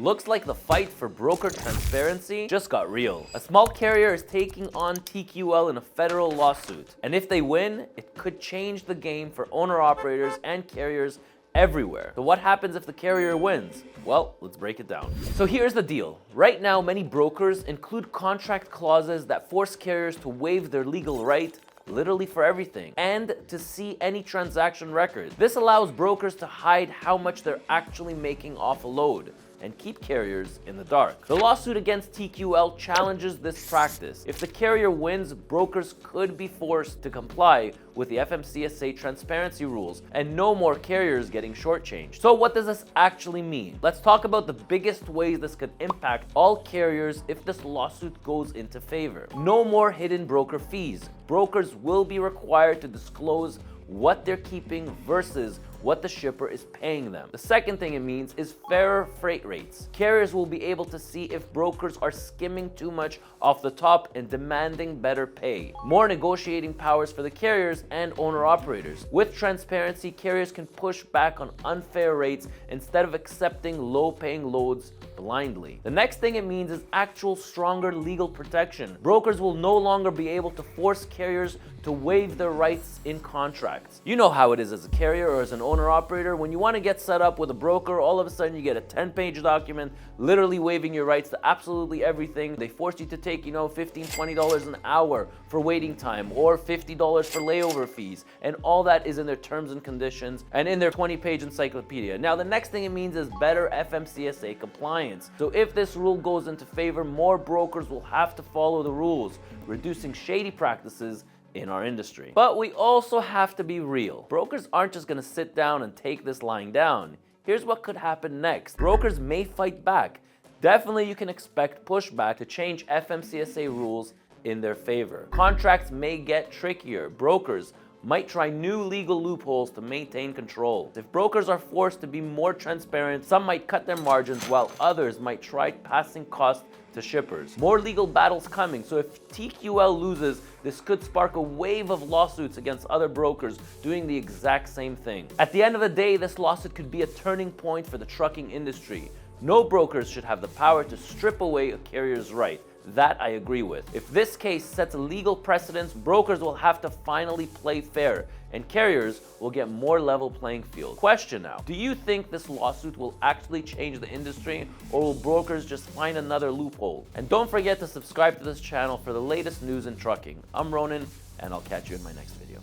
Looks like the fight for broker transparency just got real. A small carrier is taking on TQL in a federal lawsuit. And if they win, it could change the game for owner-operators and carriers everywhere. So what happens if the carrier wins? Well, let's break it down. So here's the deal. Right now, many brokers include contract clauses that force carriers to waive their legal right literally for everything, and to see any transaction record. This allows brokers to hide how much they're actually making off a load and keep carriers in the dark. The lawsuit against TQL challenges this practice. If the carrier wins, brokers could be forced to comply with the FMCSA transparency rules and no more carriers getting shortchanged. So what does this actually mean? Let's talk about the biggest ways this could impact all carriers if this lawsuit goes into favor. No more hidden broker fees. Brokers will be required to disclose what they're keeping versus what the shipper is paying them. The second thing it means is fairer freight rates. Carriers will be able to see if brokers are skimming too much off the top and demanding better pay. More negotiating powers for the carriers and owner-operators. With transparency, carriers can push back on unfair rates instead of accepting low-paying loads blindly. The next thing it means is actual stronger legal protection. Brokers will no longer be able to force carriers to waive their rights in contracts. You know how it is as a carrier or as an owner-operator. When you want to get set up with a broker, all of a sudden you get a 10-page document literally waiving your rights to absolutely everything. They force you to take, $15, $20 an hour for waiting time or $50 for layover fees. And all that is in their terms and conditions and in their 20-page encyclopedia. Now, the next thing it means is better FMCSA compliance. So if this rule goes into favor, more brokers will have to follow the rules, reducing shady practices in our industry. But we also have to be real. Brokers aren't just gonna sit down and take this lying down. Here's what could happen next. Brokers may fight back. Definitely you can expect pushback to change FMCSA rules in their favor. Contracts may get trickier. Brokers might try new legal loopholes to maintain control. If brokers are forced to be more transparent, some might cut their margins while others might try passing costs to shippers. More legal battles coming, so if TQL loses, this could spark a wave of lawsuits against other brokers doing the exact same thing. At the end of the day, this lawsuit could be a turning point for the trucking industry. No brokers should have the power to strip away a carrier's right. That I agree with. If this case sets a legal precedence, brokers will have to finally play fair, and carriers will get more level playing field. Question now, do you think this lawsuit will actually change the industry, or will brokers just find another loophole? And don't forget to subscribe to this channel for the latest news in trucking. I'm Ronan, and I'll catch you in my next video.